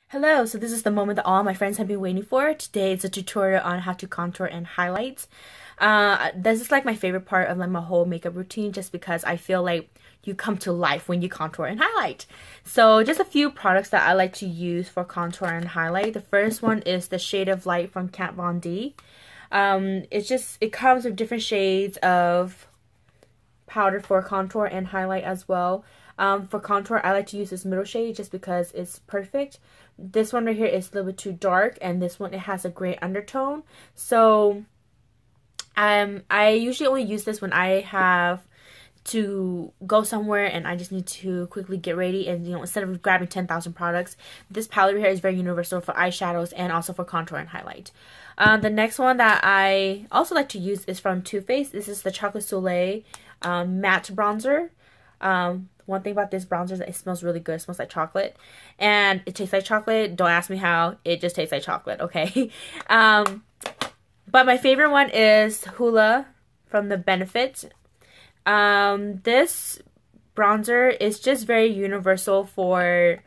Hello, so this is the moment that all my friends have been waiting for. Today it's a tutorial on how to contour and highlight. This is like my favorite part of my whole makeup routine just because I feel like you come to life when you contour and highlight. So just a few products that I like to use for contour and highlight. The first one is the Shade of Light from Kat Von D. It comes with different shades of powder for contour and highlight as well. For contour, I like to use this middle shade just because it's perfect. This one right here is a little bit too dark, and this one, it has a gray undertone. So I usually only use this when I have to go somewhere and I just need to quickly get ready, and instead of grabbing 10,000 products, this palette right here is very universal for eyeshadows and also for contour and highlight. The next one that I also like to use is from Too Faced. This is the Chocolate Soleil matte bronzer. One thing about this bronzer is that it smells really good. It smells like chocolate, and it tastes like chocolate. Don't ask me how. It just tastes like chocolate, okay? But my favorite one is Hoola from the Benefit. This bronzer is just very universal for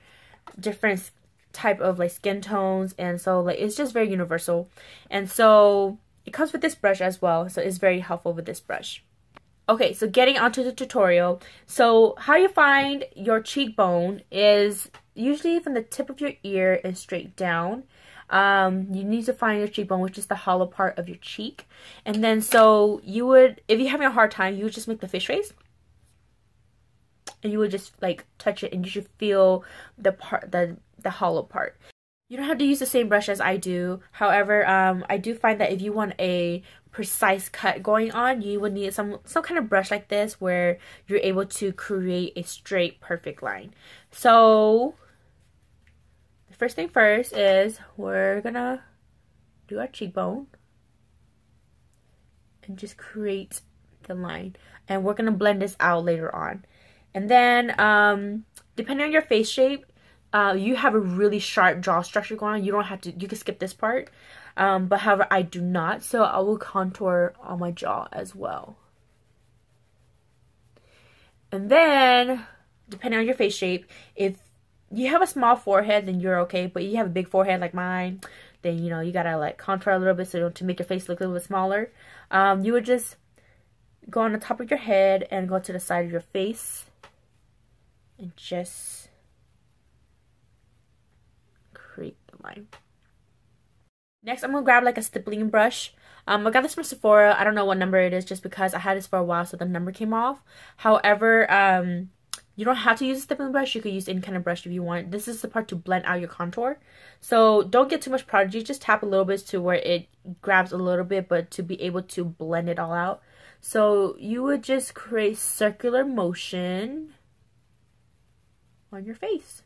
different type of skin tones, and so it's just very universal. And so it comes with this brush as well, so it's very helpful with this brush. Okay, so getting onto the tutorial. So how you find your cheekbone is usually from the tip of your ear and straight down. You need to find your cheekbone, which is the hollow part of your cheek. And then so you would, if you're having a hard time, you would just make the fish face. And you would just touch it, and you should feel the hollow part. You don't have to use the same brush as I do. However, I do find that if you want a precise cut going on, you would need some kind of brush like this where you're able to create a straight, perfect line. So the first thing first is we're gonna do our cheekbone and just create the line. And we're gonna blend this out later on. And then, depending on your face shape, you have a really sharp jaw structure going on. You don't have to, you can skip this part. But however, I do not, so I will contour on my jaw as well. And then, depending on your face shape, if you have a small forehead, then you're okay. But if you have a big forehead like mine, then you gotta contour a little bit so to make your face look a little bit smaller. You would just go on the top of your head and go to the side of your face and just create the line. Next, I'm going to grab a stippling brush. I got this from Sephora. I don't know what number it is just because I had this for a while, so the number came off. However, you don't have to use a stippling brush. You could use any kind of brush if you want. This is the part to blend out your contour. So don't get too much product. You just tap a little bit to where it grabs a little bit, but to be able to blend it all out. So you would just create circular motion on your face.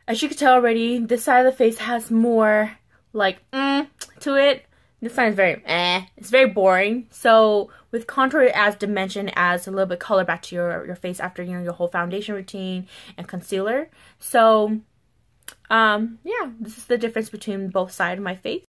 As you can tell already, this side of the face has more to it. This side is very it's very boring. So with contour, it adds dimension, adds a little bit color back to your face after your whole foundation routine and concealer. So yeah, this is the difference between both sides of my face.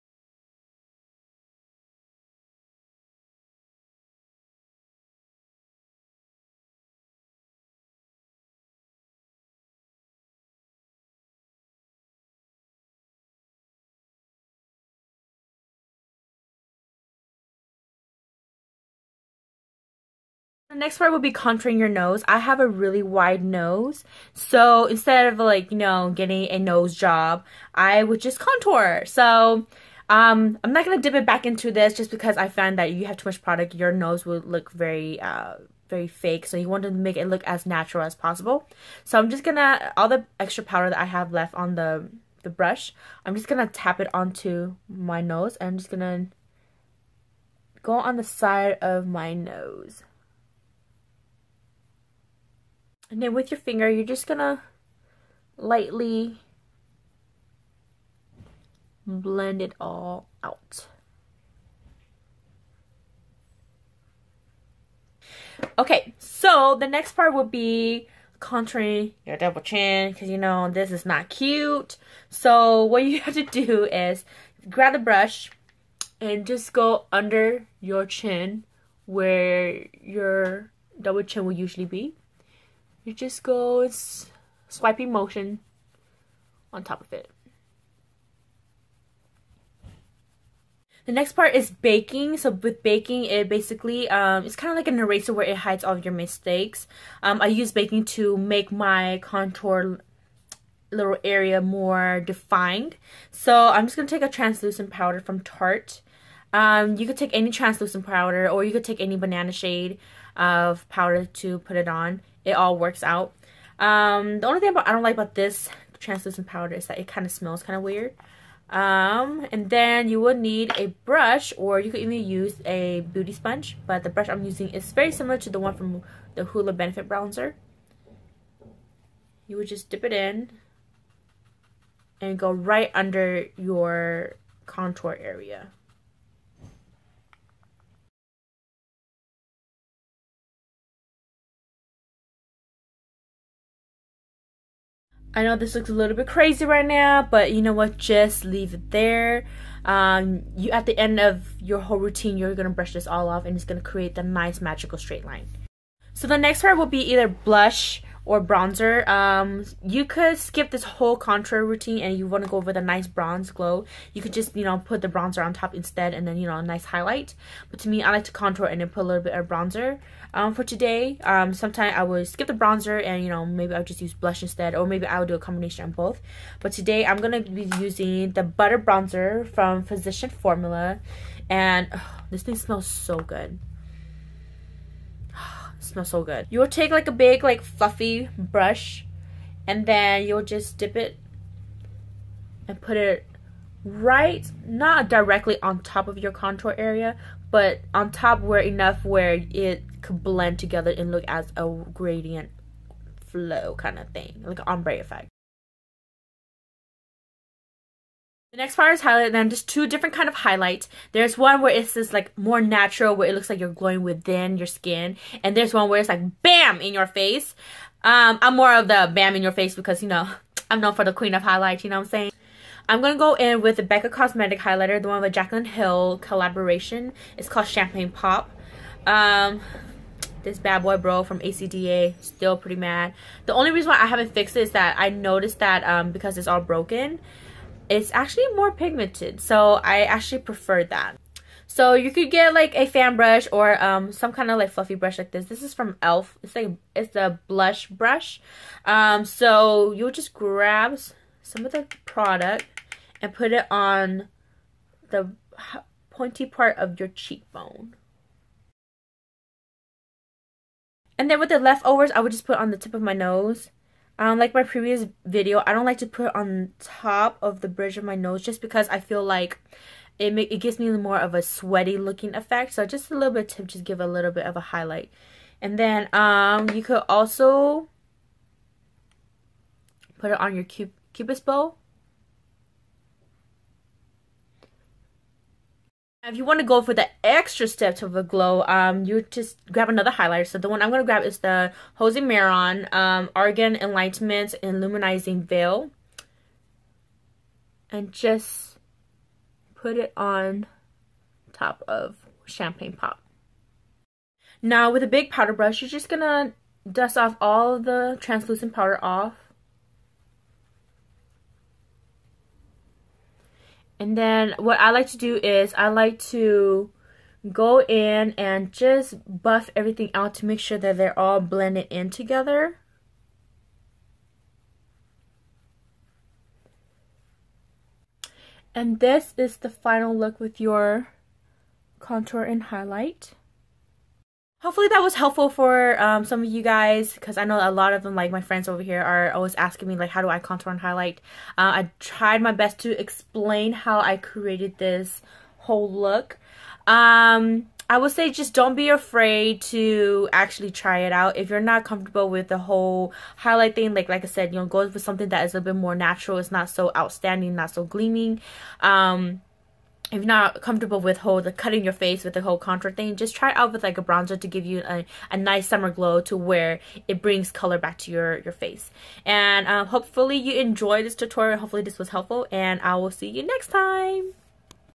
The next part will be contouring your nose. I have a really wide nose, so instead of getting a nose job, I would just contour. So I'm not gonna dip it back into this just because I found that you have too much product, your nose would look very very fake. So you want to make it look as natural as possible. So I'm just gonna, all the extra powder that I have left on the brush, I'm just gonna tap it onto my nose, and I'm just gonna go on the side of my nose. And then with your finger, you're just gonna lightly blend it all out. Okay, so the next part would be contouring your double chin, because you know this is not cute. So what you have to do is grab the brush and just go under your chin where your double chin will usually be. You just go swiping motion on top of it. The next part is baking. So with baking, it basically, it's kind of like an eraser where it hides all of your mistakes. I use baking to make my contour little area more defined. So I'm just going to take a translucent powder from Tarte. You could take any translucent powder, or you could take any banana shade of powder to put it on. It all works out. The only thing I don't like about this translucent powder is that it kind of smells kind of weird. And then you would need a brush, or you could even use a beauty sponge, but the brush I'm using is very similar to the one from the Hoola Benefit Bronzer. You would just dip it in and go right under your contour area. I know this looks a little bit crazy right now, but you know what? Just leave it there. You at the end of your whole routine, you're gonna brush this all off, and it's gonna create the nice magical straight line. So the next part will be either blush or bronzer. You could skip this whole contour routine and you want to go with a nice bronze glow. You could just, you know, put the bronzer on top instead, and then, you know, a nice highlight. But to me, I like to contour and then put a little bit of bronzer. For today, sometimes I would skip the bronzer and, you know, maybe I'll just use blush instead, or maybe I would do a combination of both. But today I'm gonna be using the butter bronzer from Physician Formula, and this thing smells so good. Smells so good. You will take like a big, like, fluffy brush, and then you'll just dip it and put it right, not directly on top of your contour area, but on top where enough where it could blend together and look as a gradient flow kind of thing, like an ombre effect. The next part is highlight, and then just two different kind of highlights. There's one where it's just like more natural, where it looks like you're glowing within your skin, and there's one where it's like bam in your face. I'm more of the bam in your face because, you know, I'm known for the queen of highlights, you know what I'm saying? I'm gonna go in with the Becca Cosmetic highlighter, the one with Jaclyn Hill collaboration. It's called Champagne Pop. This bad boy bro from ACDA, still pretty mad. The only reason why I haven't fixed it is that I noticed that because it's all broken, it's actually more pigmented, so I actually prefer that. So you could get like a fan brush or some kind of like fluffy brush like this. This is from e.l.f. It's a blush brush. So you'll just grab some of the product and put it on the pointy part of your cheekbone. And then with the leftovers, I would just put on the tip of my nose. Like my previous video, I don't like to put on top of the bridge of my nose just because I feel like it gives me more of a sweaty looking effect. So just a little bit of tip, just give a little bit of a highlight. And then you could also put it on your cupid's bow. If you want to go for the extra steps of a glow, you just grab another highlighter. So the one I'm going to grab is the Jose Maron Argan Enlightenment Illuminizing Veil. And just put it on top of Champagne Pop. Now with a big powder brush, you're just going to dust off all of the translucent powder off. And then what I like to do is I like to go in and just buff everything out to make sure that they're all blended in together. And this is the final look with your contour and highlight. Hopefully that was helpful for some of you guys, because I know a lot of them, like my friends over here, are always asking me like, how do I contour and highlight? I tried my best to explain how I created this whole look. I would say just don't be afraid to actually try it out. If you're not comfortable with the whole highlight thing, like I said, you know, go for something that is a bit more natural. It's not so outstanding, not so gleaming. if you're not comfortable with the cutting your face with the whole contour thing, just try it out with like a bronzer to give you a nice summer glow to where it brings color back to your face. And hopefully you enjoyed this tutorial. Hopefully this was helpful, and I will see you next time.